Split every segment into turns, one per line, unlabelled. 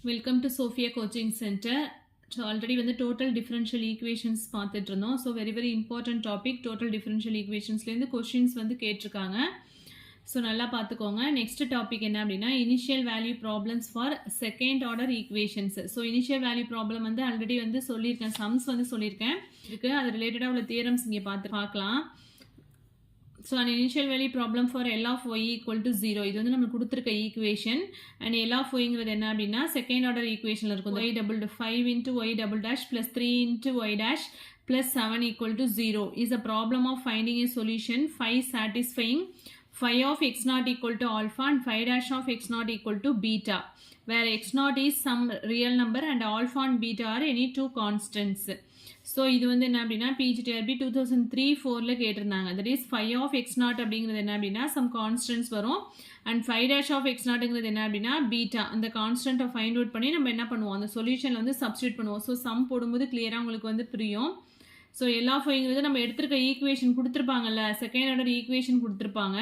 Welcome to Sophia Coaching Center. So already வந்து total differential equations பார்த்துட்டு இருந்தோம். So very important topic total differential equationsலேருந்து questions வந்து கேட்டிருக்காங்க. So நல்லா பார்த்துக்கோங்க. நெக்ஸ்ட் டாபிக் என்ன அப்படின்னா initial value problems for second order equations. So initial value problem வந்து ஆல்ரெடி வந்து சொல்லியிருக்கேன், சம்ஸ் வந்து சொல்லியிருக்கேன். இதுக்கு அது ரிலேட்டடாக உள்ள தியரம்ஸ் இங்கே பார்க்கலாம். ஸோ அந்த initial value problem for L of Y equal to 0 இது வந்து நம்ம கொடுத்துருக்க ஈக்குவேஷன். அண்ட் எல் ஆஃப் ஒய்ங்கிறது என்ன அப்படின்னா செகண்ட் ஆர்டர் ஈக்குவேஷனில் இருக்கும். Y double 5 into Y double dash plus 3 into Y dash plus 7 equal to 0 is a problem of finding a solution phi satisfying phi of x naught equal to alpha and phi dash of x naught equal to beta, where x naught is some real number and alpha and beta are any two constants. So இது வந்து என்ன அப்படின்னா PGTRB 2003-4ல கேட்டிருந்தாங்க. that is phi of x naught அப்படிங்கிறது என்ன அப்படின்னா some constants வரும் and phi dash of x naughtங்கிறது என்ன அப்படின்னா beta. அந்த கான்ஸ்டன்ட்டை ஃபைண்ட் அவுட் பண்ணி நம்ம என்ன பண்ணுவோம், அந்த சொல்யூஷனில் வந்து சப்ஸ்டியூட் பண்ணுவோம். ஸோ சம் போடும்போது கிளியராக உங்களுக்கு வந்து புரியும். ஸோ எல்லா ஃபைங்கிறது நம்ம எடுத்துருக்க ஈக்குவேஷன் கொடுத்துருப்பாங்கல்ல, செகண்ட் ஆர்டர் ஈக்குவேஷன் கொடுத்துருப்பாங்க.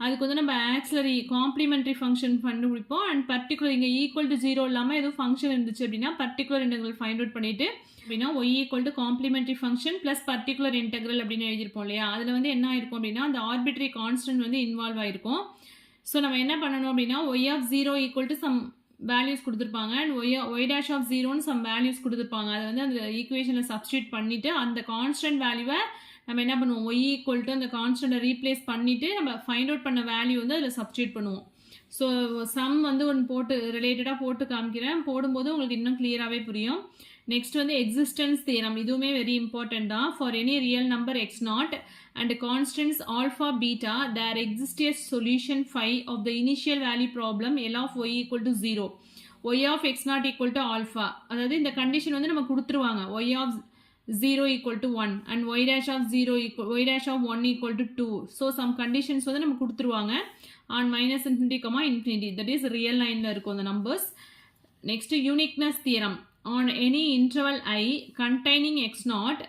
அதுக்கு வந்து நம்ம ஆக்சிலரி காம்ப்ளிமெண்ட்ரி ஃபங்க்ஷன் கண்டுபிடிப்போம். அண்ட் பர்டிகுலர் இங்கே ஈக்குவல் டு 0 இல்லாமல் எதுவும் ஃபங்க்ஷன் இருந்துச்சு அப்படின்னா பர்டிகுலர் இன்டெக்ரல் ஃபைண்ட் அவுட் பண்ணிட்டு அப்படின்னா y equal to complementary function plus particular integral அப்படின்னு எழுதியிருப்போம் இல்லையா. அதில் வந்து என்ன ஆயிருக்கும் அப்படின்னா அந்த ஆர்பிட்ரரி கான்ஸ்டன்ட் வந்து இன்வால்வ் ஆயிருக்கும். ஸோ நம்ம என்ன பண்ணணும் அப்படின்னா y of 0 equal to some values கொடுத்துருப்பாங்க அண்ட் ஒய் டேஷ் ஆஃப் 0ன்னு சம் வேல்யூஸ் கொடுத்துருப்பாங்க. அதை வந்து அந்த ஈக்குவேஷனில் சப்ஸ்டியூட் பண்ணிவிட்டு அந்த கான்ஸ்டன்ட் வேல்யூவை நம்ம என்ன பண்ணுவோம், ஒய் ஈக்குவல் டு அந்த கான்ஸ்டன்ட்டை ரீப்ளேஸ் பண்ணிவிட்டு நம்ம ஃபைண்ட் அவுட் பண்ண வேல்யூ வந்து அதில் சப்ஸ்டியூட் பண்ணுவோம். ஸோ சம் வந்து ஒன்று போட்டு ரிலேட்டடாக போட்டு காமிக்கிறேன், போடும்போது உங்களுக்கு இன்னும் கிளியராகவே புரியும். நெக்ஸ்ட் வந்து எக்ஸிஸ்டன்ஸ் தியரம், இதுவுமே வெரி இம்பார்ட்டன்ட் தான். For any real number x naught and constants alpha beta there exist a solution phi of the initial value problem L of y equal to 0 y of x naught equal to alpha. அதாவது இந்த condition வந்து நம்ம கொடுத்துருவாங்க y of 0 equal to 1 and y dash of 0 equal y dash of 1 equal to 2. so some conditions வந்து நம்ம கொடுத்துருவாங்க on minus infinity comma infinity, that is real lineல இருக்கும் அந்த numbers. next uniqueness theorem, on any interval I containing x naught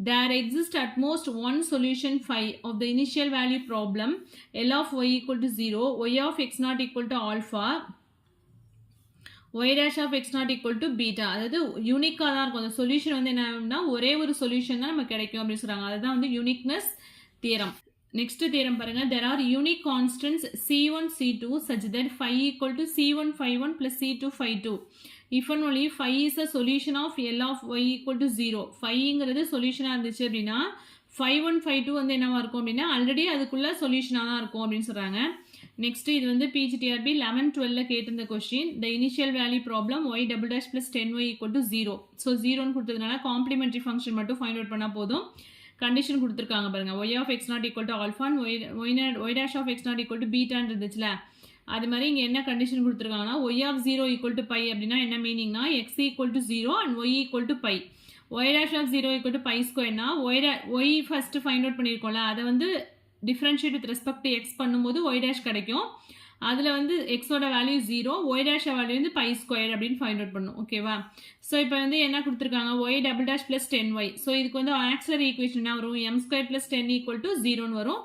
there exists at most one solution phi of the initial value problem L of y equal to 0 y of x naught equal to alpha y dash of x naught equal to beta. அதாவது யூனிக்காக தான் இருக்கும் அந்த solution வந்து என்னன்னா ஒரே ஒரு solution தான் நமக்கு கிடைக்கும் அப்படின்னு சொல்கிறாங்க. அதுதான் வந்து யூனிக்னஸ் தியரம். நெக்ஸ்ட் தியரம் பாருங்க, there are unique constants c1 c2 such that phi equal to c1 phi 1 plus c2 phi 2 if and only phi is a solution of L of y equal to 0. phiங்கிறது சொல்யூஷனாக இருந்துச்சு அப்படின்னா phi 1 phi 2 வந்து என்னவா இருக்கும் அப்படின்னா already அதுக்குள்ள சொல்யூஷனாக தான் இருக்கும் அப்படின்னு சொல்கிறாங்க. நெக்ஸ்ட் இது வந்து PGTRB 11-12ல கேட்டிருந்த question, the initial value problem y double dash plus 10y equal to 0. So 0ன்னு கொடுத்ததுனால காம்ப்ளிமெண்ட்ரி ஃபங்க்ஷன் மட்டும் ஃபைண்ட் அவுட் பண்ணால் போதும். கண்டிஷன் கொடுத்துருக்காங்க பாருங்க, y of x naught equal to alpha and y dash of x naught equal to beta இருந்துச்சுல. அது மாதிரி இங்கே என்ன கண்டிஷன் கொடுத்துருக்காங்கன்னா y of 0 equal to pi அப்படின்னா என்ன மீனிங்னா x equal to 0 and y equal to pi. y dash of 0 equal to pi ஸ்கொயர்னா y first find out பண்ணியிருக்கோம்ல, அதை வந்து differentiate with respect to x பண்ணும்போது ஒய் டேஷ் கிடைக்கும். அதில் வந்து எக்ஸோட வேல்யூ 0, ஒய் டேஷ் வேல்யூ வந்து பை ஸ்கொயர் அப்படின்னு ஃபைண்ட் அவுட் பண்ணும். ஓகேவா? ஸோ இப்போ வந்து என்ன கொடுத்துருக்காங்க, y double dash plus 10y. So இதுக்கு வந்து ஆக்சிலரி ஈக்குவேஷன் என்ன வரும், m square plus 10 equal to 0ன்னு வரும்.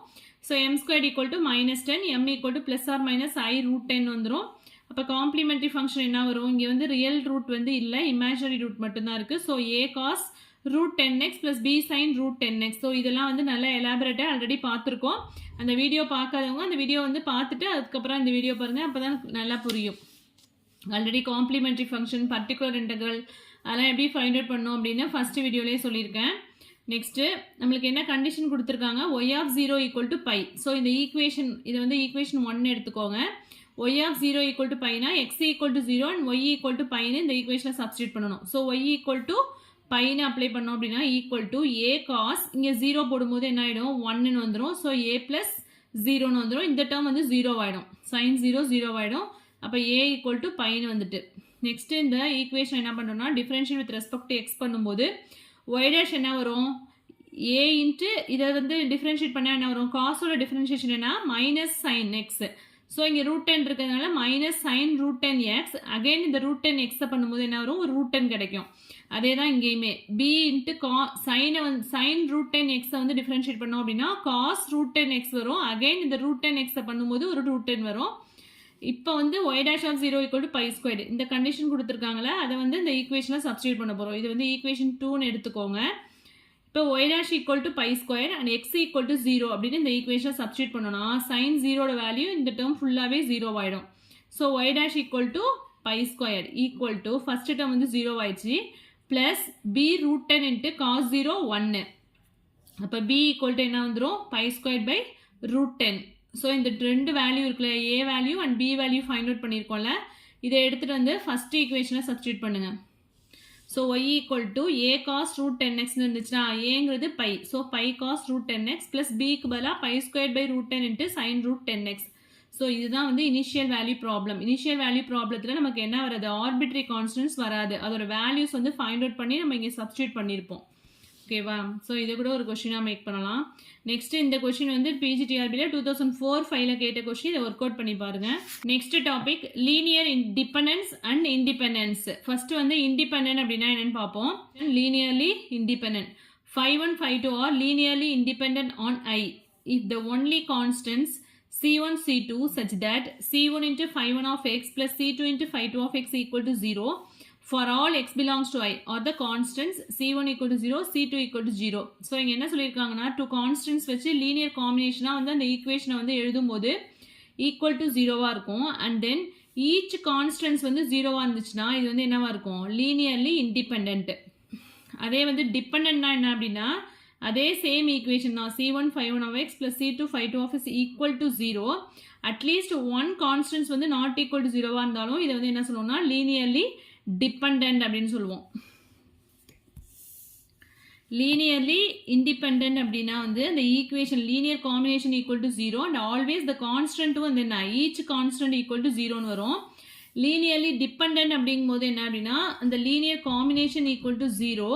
So m square equal to -10, m equal to plus or minus i root 10 வந்துடும். அப்போ காம்ப்ளிமெண்ட்ரி ஃபங்க்ஷன் என்ன வரும், இங்கே வந்து ரியல் ரூட் வந்து இல்லை, இமேஜினரி ரூட் மட்டும்தான் இருக்குது. So a cos root 10x plus b sin root 10x. So இதெல்லாம் வந்து நல்லா எலாபரேட்டாக ஆல்ரெடி பார்த்துருக்கோம். அந்த வீடியோ பார்க்காதவங்க அந்த வீடியோ வந்து பார்த்துட்டு அதுக்கப்புறம் இந்த வீடியோ பாருங்கள், அப்போ தான் நல்லா புரியும். Already complimentary function particular integral அதெல்லாம் எப்படி ஃபைண்ட் அவுட் பண்ணோம் அப்படின்னு ஃபஸ்ட்டு வீடியோலேயே சொல்லியிருக்கேன். நெக்ஸ்ட்டு நம்மளுக்கு என்ன கண்டிஷன் கொடுத்துருக்காங்க, y of 0 equal to pi. So இந்த ஈக்குவேஷன் இது வந்து ஈக்குவேஷன் 1 எடுத்துக்கோங்க. y of 0 equal to pi னா x equal to 0 and y equal to pi ன்னு இந்த ஈக்குவேஷனை சப்ஸ்டியூட் பண்ணணும். ஸோ y equal to பைன்னு அப்ளை பண்ணோம் அப்படின்னா ஈக்குவல் டு ஏ காஸ், இங்கே 0 போடும்போது என்ன ஆகிடும் 1ன்னு வந்துடும். ஸோ ஏ ப்ளஸ் 0ன்னு வந்துடும். இந்த டேர்ம் வந்து 0 ஆகிடும், சைன் 0 ஆகிடும். அப்போ ஏ ஈக்குவல் டு பைன்னு வந்துட்டு. நெக்ஸ்ட்டு இந்த ஈக்குவேஷன் என்ன பண்ணுறோம்னா differential with respect to x பண்ணும்போது ஒய் டேஷ் என்ன வரும், ஏ இன்ட்டு இதை வந்து டிஃப்ரென்ஷியேட் பண்ணால் என்ன வரும், காஸோட டிஃப்ரென்ஷியேஷன் என்ன மைனஸ் சைன் எக்ஸ். ஸோ இங்கே ரூட் 10 இருக்கிறதுனால minus sine root 10x. Again இந்த ரூட் 10x பண்ணும்போது என்ன வரும், ஒரு ரூட் 10 கிடைக்கும். அதே தான் இங்கேயுமே b இன்ட்டு சைனை வந்து சைன் ரூட் 10x வந்து டிஃப்ரென்ஷியேட் பண்ணோம் அப்படின்னா காஸ் ரூட் 10x வரும். அகைன் இந்த ரூட் 10x பண்ணும்போது ஒரு ரூட் 10 வரும். இப்போ வந்து y dash of 0 equal to pi squared இந்த கண்டிஷன் கொடுத்துருக்காங்களே அதை வந்து இந்த ஈக்குவேஷனில் சப்ஸ்டியூட் பண்ண போகிறோம். இது வந்து ஈக்குவேஷன் 2ன்னு எடுத்துக்கோங்க. இப்போ y dash equal to pi squared and x equal to 0 அப்படின்னு இந்த ஈக்குவேஷனை சப்ஸ்டியூட் பண்ணோம்னா sin 0 வேல்யூ இந்த டேர்ம் ஃபுல்லாகவே 0 ஆகிடும். So y dash equal to pi squared equal to first term வந்து 0 ஆயிடுச்சு plus b root 10 into cos 0 1. அப்போ b equal to என்ன வந்துடும் pi squared by root 10. So இந்த ரெண்டு வேல்யூ இருக்குல்ல a value and b value find out பண்ணியிருக்கோம்ல இதை எடுத்துகிட்டு வந்து ஃபஸ்ட் ஈக்குவேஷனை சப்ஸ்டியூட் பண்ணுங்க. So y equal to a cos root 10x இருந்துச்சுன்னா ஏங்கிறது pi so pi cos root 10x plus பிக்கு பதிலாக pi squared by root 10 into sin root 10x. So இதுதான் வந்து initial value problem. Initial value ப்ராப்ளத்தில் நமக்கு என்ன வராது ஆர்பிட்ரி கான்ஸ்டன்ட்ஸ் வராது. அதோட வேல்யூஸ் வந்து ஃபைண்ட் அவுட் பண்ணி நம்ம இங்கே சப்ஸ்டியூட் பண்ணியிருப்போம். ஓகேவா? ஸோ இதை கூட ஒரு கொஷினாக மேக் பண்ணலாம். நெக்ஸ்ட் இந்த கொஷின் வந்து பிஜிடிஆர்பியில் 2004-5ல் கேட்ட கொஷின் இதை ஒர்க் அவுட் பண்ணி பாருங்க. Next topic linear dependence and independence. First வந்து இண்டிபெண்டன்ட் அப்படின்னா என்னன்னு பார்ப்போம். Linearly independent 5-1 5-2 are linearly independent on I if the only constants C1 C2 such that C1 into phi1 of x plus C2 into phi2 of x equal to 0 for all x belongs to I or the constants C1 equal to 0 C2 equal to 0. So இங்கே என்ன சொல்லியிருக்காங்கன்னா two constants வச்சு linear காம்பினேஷனாக வந்து அந்த ஈக்குவேஷனை வந்து எழுதும்போது equal to 0வாக இருக்கும். அண்ட் தென் ஈச் கான்ஸ்டன்ட்ஸ் வந்து 0வாக இருந்துச்சுன்னா இது வந்து என்னவாக இருக்கும் லீனியர்லி இண்டிபெண்ட். அதே வந்து டிபெண்ட்னா என்ன அப்படின்னா அதே சேம் ஈக்குவேஷன் தான் C1 phi1 of x plus C2 phi2 of x equal to 0. At least one constants வந்து நாட் ஈக்குவல் டு 0வாக இருந்தாலும் இதை வந்து என்ன சொல்லுவோம்னா லீனியர்லி டிபெண்டன்ட் அப்படின்னு சொல்லுவோம். லீனியர்லி இண்டிபெண்டன்ட் அப்படின்னா வந்து அந்த equation linear combination equal to 0 and always the கான்ஸ்டன்ட்டும் வந்து என்ன ஈச் கான்ஸ்டன்ட் ஈக்குவல் டு 0ன்னு வரும். லீனியர்லி டிபெண்டன்ட் அப்படிங்கும் போது என்ன அப்படின்னா அந்த linear combination equal to 0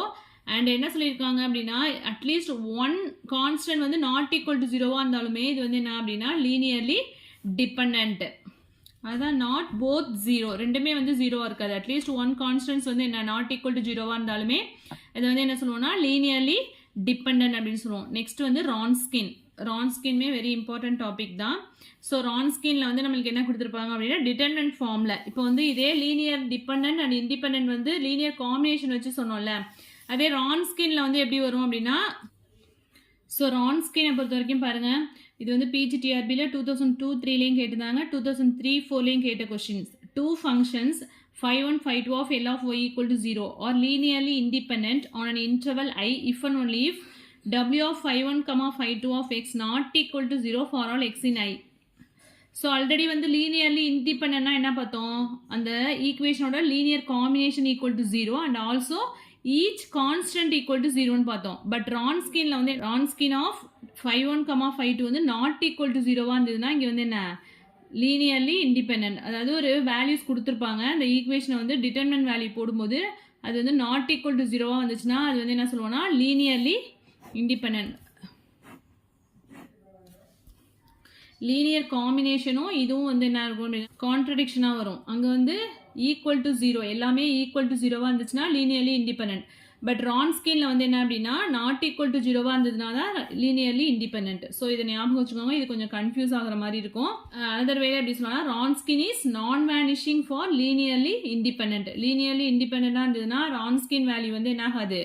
and என்ன சொல்லியிருக்காங்க அப்படின்னா அட்லீஸ்ட் ஒன் கான்ஸ்டன்ட் வந்து நாட் ஈக்குவல் டு 0வாக இருந்தாலுமே இது வந்து என்ன அப்படின்னா லீனியர்லி டிபெண்டன்ட். அதுதான் நாட் போத் 0 ரெண்டுமே வந்து 0வாக இருக்காது. அட்லீஸ்ட் ஒன் கான்ஸ்டன்ட்ஸ் வந்து என்ன நாட் ஈக்குவல் டு 0வாக இருந்தாலுமே இதை வந்து என்ன சொல்லுவோம்னா லீனியர்லி டிபெண்டன்ட் அப்படின்னு சொல்லுவோம். நெக்ஸ்ட் வந்து ரான்ஸ்கின். ரான்ஸ்கின்மே வெரி இம்பார்ட்டன்ட் டாபிக் தான். ஸோ ரான்ஸ்கின்ல வந்து நம்மளுக்கு என்ன கொடுத்துருப்பாங்க அப்படின்னா டிட்டர்மினன்ட் ஃபார்மில் இப்போ வந்து இதே லீனியர் டிபெண்டன்ட் அண்ட் இண்டிபெண்டன்ட் வந்து லீனியர் காம்பினேஷன் வச்சு சொன்னோம்ல அதே ரான்ஸ்கின்ல வந்து எப்படி வரும் அப்படின்னா ஸோ ரான்ஸ்கினை பொறுத்த வரைக்கும் பாருங்க இது வந்து பிஜிடிஆர்பியில் 2002-3லையும் கேட்டிருந்தாங்க 2003-4லையும் கேட்ட questions. Two functions phi1 phi2 of L of y equal to 0 or linearly independent on an interval I if and only if W of phi1 phi2 of x not equal to 0 for all x in I. So already வந்து linearly இண்டிபெண்டன்ட்னா என்ன பார்த்தோம் அந்த ஈக்குவேஷனோட linear combination equal to 0 and also each constant equal to 0ன்னு பார்த்தோம். But ரான்ஸ்கின்ல வந்து ரான்ஸ்கின் of phi1 phi2 வந்து நாட் ஈக்குவல் டு 0வாக இருந்ததுன்னா இங்கே வந்து என்ன லீனியர்லி இண்டிபெண்டன்ட். அதாவது ஒரு வேல்யூஸ் கொடுத்துருப்பாங்க அந்த ஈக்குவேஷனை வந்து டிட்டர்மினன்ட் வேல்யூ போடும்போது அது வந்து நாட் ஈக்குவல் டு 0வாக வந்துச்சுன்னா அது வந்து என்ன சொல்லுவோம்னா லீனியர்லி இண்டிபெண்டன்ட். லீனியர் காம்பினேஷனும் இதுவும் வந்து என்ன இருக்கும் கான்ட்ரடிக்ஷனாக வரும். அங்கே வந்து ஈக்குவல் டு 0 எல்லாமே ஈக்குவல் டு 0வாக இருந்துச்சுன்னா லீனியர்லி இண்டிபெண்டன்ட். பட் ரான்ஸ்கின்ல வந்து என்ன அப்படின்னா நாட் ஈக்குவல் டு 0வாக இருந்ததுனா தான் லீனியர்லி இண்டிபெண்டன்ட். ஸோ இதை ஞாபகம் வச்சுக்கோங்க. இது கொஞ்சம் கன்ஃபியூஸ் ஆகிற மாதிரி இருக்கும். அதர் வேலை எப்படி சொல்லலாம் Wronskian is non vanishing for linearly independent. Linearly இண்டிபெண்டண்டாக இருந்ததுன்னா ரான்ஸ்கின் வேல்யூ வந்து என்ன ஆகாது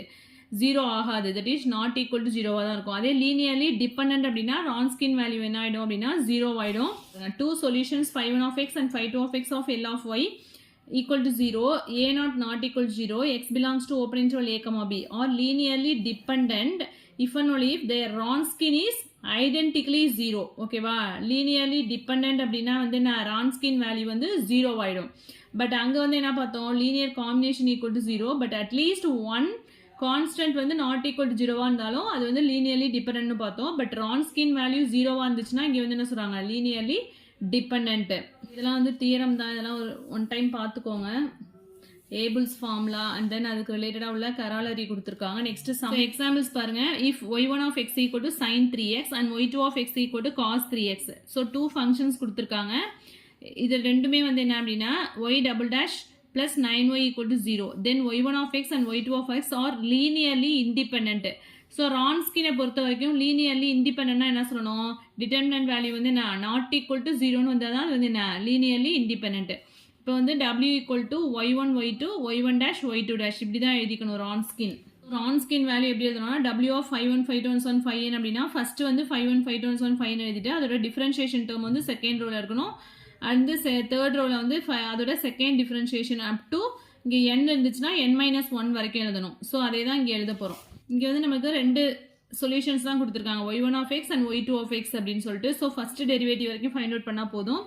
0 ஆகாது. That is not equal to 0வாக தான் இருக்கும். அதே லீனியர்லி டிபெண்டன்ட் அப்படின்னா ரான்ஸ்கின் வேல்யூ என்ன ஆகிடும் அப்படின்னா 0 ஆகிடும். Two solutions phi1 of x and phi2 of x of L of y equal to 0 a not equal to 0 x belongs to open interval a comma b or linearly dependent if and only if their Wronskian is identically 0. ஓகேவா linearly dependent அப்படின்னா வந்து நான் Wronskian value வந்து 0 ஆயிடும். But அங்கே வந்து என்ன பார்த்தோம் linear combination equal to 0 but at least one constant வந்து நாட் ஈக்குவல் டு 0வாக இருந்தாலும் அது வந்து லீனியர்லி டிபெண்டன்ட்னு பார்த்தோம். பட் ரான்ஸ்கின் வேல்யூ 0வாக இருந்துச்சுன்னா இங்கே வந்து என்ன சொல்கிறாங்க லீனியர்லி டிபெண்ட். இதெல்லாம் வந்து தியரம் தான். இதெல்லாம் ஒரு ஒன் டைம் பார்த்துக்கோங்க. ஏபிள்ஸ் ஃபார்முலா அண்ட் தென் அதுக்கு ரிலேட்டடாக உள்ள கராலரி கொடுத்துருக்காங்க. நெக்ஸ்ட் சம் எக்ஸாம்பிள்ஸ் பாருங்க. If y1 of x equal to sin 3x and y2 of x equal to cos 3x. So two functions கொடுத்துருக்காங்க. இது ரெண்டுமே வந்து என்ன அப்படின்னா y double dash plus 9y equal to 0. Then y1 of x and y2 of x are linearly independent. So ரான்ஸ்கினை பொறுத்த வரைக்கும் linearly இண்டிபெண்டா என்ன சொல்லணும், டிட்டர்மினன்ட் வேல்யூ வந்து நாட் ஈக்குவல் டு 0ன்னு வந்தால் தான் அது வந்து லீனியர்லி இண்டிபெண்ட். இப்போ வந்து w equal to y1 y2 y1 dash y2 dash இப்படி தான் எழுதிக்கணும் ரான்ஸ்கின். ரான்ஸ்கின் வேல்யூ எப்படி எழுதணும்னா w ஆஃப் 5 1 5 2 1 5n அப்படின்னா ஃபர்ஸ்ட் வந்து 5 1 5 2 1 5 எழுதிட்டு அதோட டிஃபரன்ஷியேஷன் டேர்ம் வந்து செகண்ட் ரோல இருக்கணும். அண்ட் தேர்ட் ரோல வந்து அதோட செகண்ட் டிஃபரன்ஷியேஷன் அப் டு இங்கே n இருந்துச்சுன்னா n-1 வரைக்கும் எழுதணும். ஸோ அதே தான் இங்கே எழுத போகிறோம். இங்கே வந்து நமக்கு ரெண்டு சொல்யூஷன்ஸ் தான் கொடுத்துருக்காங்க, y1 of x and y2 of x அப்படின்னு சொல்லிட்டு. ஸோ ஃபர்ஸ்ட் டெரிவேட்டிவ் வரைக்கும் ஃபைண்ட் அவுட் பண்ணால் போதும்.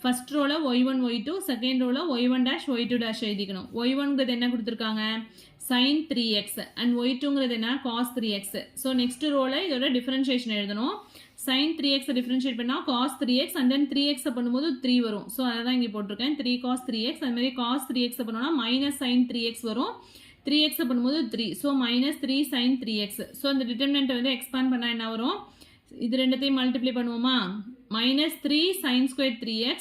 ஃபர்ஸ்ட் ரோல y1 y2, செகண்ட் ரோல y1 dash y2 dash எழுதிக்கணும். y1ங்கிறது என்ன கொடுத்துருக்காங்க, sin 3x and y2ங்கிறது என்ன cos 3x. ஸோ நெக்ஸ்ட் ரோல இதோட டிஃபரன்ஷியேஷன் எழுதணும். sin 3x டிஃபரன்ஷியேட் பண்ணால் cos 3x and then 3x பண்ணும்போது 3 வரும். ஸோ அதை தான் இங்கே போட்டிருக்கேன் 3 cos 3x. அது மாதிரி cos 3x பண்ணோம்னா மைனஸ் sin 3x வரும். 3x பண்ணும்போது 3. So minus 3 sin 3x. So அந்த டிட்டர்மினன்ட்டை வந்து எக்ஸ்பேண்ட் பண்ணால் என்ன வரும், இது ரெண்டுத்தையும் மல்டிப்ளை பண்ணுவோமா, minus 3 sin square 3x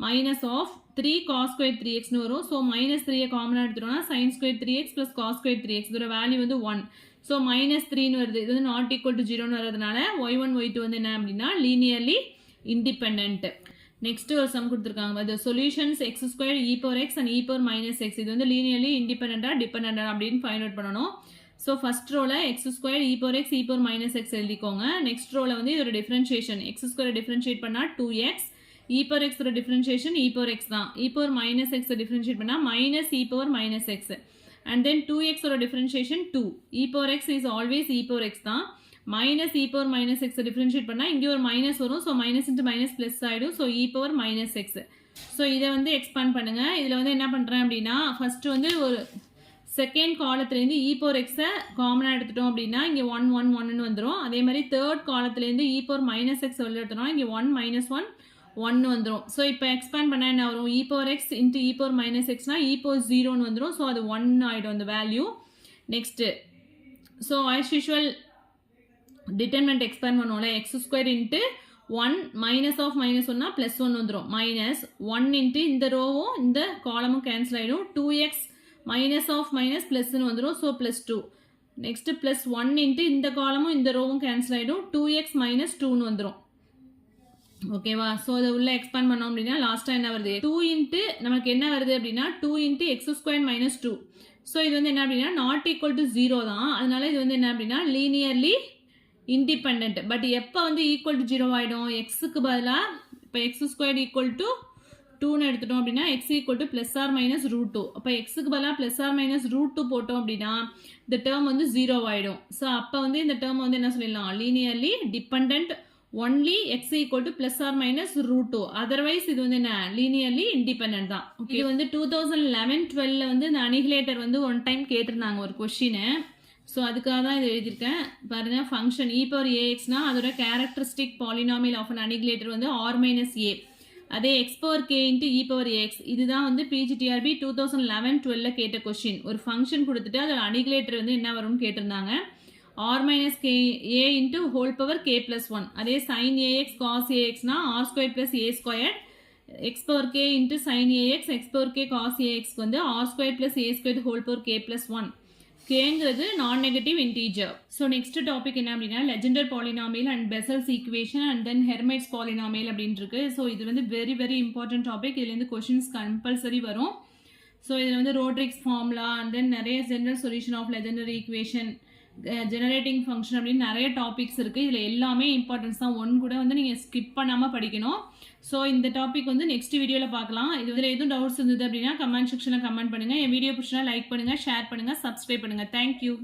minus of 3 cos square 3xன்னு வரும். ஸோ மைனஸ் 3 காமனாக எடுத்துட்டோம்னா sin square 3x plus cos square 3x இதோட வேல்யூ வந்து 1. ஸோ மைனஸ் 3ன்னு வருது. இது வந்து நாட் ஈக்குவல் டு 0ன்னு வரதுனால y1 y2 வந்து என்ன அப்படின்னா லீனியர்லி இண்டிபெண்ட். நெக்ஸ்ட் ஒரு சம் கொடுத்துருக்காங்க, the solutions x squared e power x and e power minus x இது வந்து லீனியர்லி இண்டிபெண்டா டிபெண்டா அப்படின்னு ஃபைண்ட் அவுட் பண்ணணும். ஸோ ஃபர்ஸ்ட் ரோல x square e power x e power minus x எழுதிக்கோங்க. நெக்ஸ்ட் ரோல வந்து இதோட டிஃபரன்ஷியேஷன் எக்ஸ் ஸ்கொயர் டிஃபரன்ஷியேட் பண்ணால் 2x, e power x ஓட டிஃபரன்ஷியேஷன் e power x தான். e power minus x differentiate பண்ணால் minus e power minus x and then 2x ஓட differentiation 2. e power x is always e power x தான். Minus e power minus x differentiate பண்ணால் இங்கே ஒரு minus வரும். So minus into minus plus ஆகிடும். So e power minus x. So இதை வந்து expand பண்ணுங்க. இதில் வந்து என்ன பண்ணுறேன் அப்படின்னா ஃபர்ஸ்ட் வந்து ஒரு செகண்ட் காலத்துலேருந்து e power x-ஐ காமனாக எடுத்துட்டோம் அப்படின்னா இங்கே 1 1 1ன்னு வந்துடும். அதே மாதிரி தேர்ட் காலத்துலேருந்து e power minus x வெளில எடுத்தோம்னா இங்கே 1 minus 1 1 வந்துடும். ஸோ இப்போ எக்ஸ்பேண்ட் பண்ணால் என்ன வரும், e power x into e power minus xனா e power 0ன்னு வந்துடும். ஸோ அது 1 ஆகிடும் அந்த value. Next so as usual determinant expand பண்ணுவோம்ல, x square into 1 minus of minus ஒன்னா ப்ளஸ் 1 வந்துடும். மைனஸ் 1 இன்ட்டு இந்த ரோவும் இந்த காலமும் கேன்சல் ஆகிடும். 2x மைனஸ் ஆஃப் மைனஸ் ப்ளஸ்ன்னு வந்துடும். So plus 2. Next plus 1 into இந்த காலமும் இந்த ரோவும் கேன்சல் ஆகிடும். 2x மைனஸ் 2ன்னு வந்துடும். ஓகேவா. ஸோ அதை உள்ள எக்ஸ்பேண்ட் பண்ணோம் அப்படின்னா லாஸ்ட்டாக என்ன வருது, 2 இன்ட்டு நமக்கு என்ன வருது அப்படின்னா 2 into X square minus 2. So இது வந்து என்ன அப்படின்னா நாட் ஈக்குவல் டு 0 தான். அதனால இது வந்து என்ன அப்படின்னா லீனியர்லி இண்டிபெண்ட். பட் எப்போ வந்து ஈக்குவல் டு 0 ஆகிடும், எக்ஸுக்கு பதிலாக இப்போ எக்ஸ் ஸ்கொயர் ஈக்குவல் டு 2ன்னு எடுத்துட்டோம் அப்படின்னா X equal to plus or minus root 2. அப்போ எக்ஸுக்கு பதிலாக ப்ளஸ் ஆர் மைனஸ் ரூட் 2 போட்டோம் அப்படின்னா இந்த டேர்ம் வந்து 0 ஆகிடும். ஸோ அப்போ வந்து இந்த டேர்ம் வந்து என்ன சொல்லிடலாம், linearly depend only X equal to plus or minus root 2. Otherwise இது வந்து என்ன லீனியர்லி இண்டிபெண்ட் தான். ஓகே, இது வந்து 2011-12 வந்து இந்த அனிகுலேட்டர் வந்து ஒன் டைம் கேட்டிருந்தாங்க ஒரு கொஸ்டினை. ஸோ அதுக்காக தான் இது எழுதியிருக்கேன் பாருங்க. ஃபங்க்ஷன் e power axனா அதோட கேரக்டரிஸ்டிக் பாலினாமியல் ஆஃப் அன் அனிகுலேட்டர் வந்து ஆர் மைனஸ் ஏ. அதே X power K into e power ax இதுதான் வந்து பிஜிடிஆர்பி 2011-12 கேட்ட கொஸ்டின். ஒரு ஃபங்க்ஷன் கொடுத்துட்டு அதோட அனிகுலேட்டர் வந்து என்ன வரும்னு கேட்டிருந்தாங்க. r minus k a into whole power k plus 1. அதே sin ax cos axனா r squared plus a squared x power k into sin ax x power k cos ax வந்து r squared plus a squared whole power k plus 1. kங்கிறது non negative integer. So next topic என்ன அப்படின்னா Legendre polynomial and Bessel's equation and then Hermite's polynomial அப்படின்னு இருக்கு. ஸோ இது வந்து very very important topic. இதுலேருந்து கொஷின்ஸ் கம்பல்சரி வரும். ஸோ இதில் வந்து ரோட்ரிக்ஸ் ஃபார்முலா அண்ட் தென் நிறைய general solution of Legendre equation, generating function அப்படின்னு நிறைய டாபிக்ஸ் இருக்குது. இதில் எல்லாமே இம்பார்ட்டன்ஸ் தான். ஒன்று கூட வந்து நீங்கள் ஸ்கிப் பண்ணாமல் படிக்கணும். ஸோ இந்த டாபிக் வந்து நெக்ஸ்ட் வீடியோவில் பார்க்கலாம். இதில் எதுவும் டவுட்ஸ் இருந்தது அப்படின்னா கமெண்ட் செக்ஷனில் கமெண்ட் பண்ணுங்கள். என் வீடியோ பிடிச்சினா லைக் பண்ணுங்கள், ஷேர் பண்ணுங்கள், சப்ஸ்கிரைப் பண்ணுங்கள். தேங்க்யூ.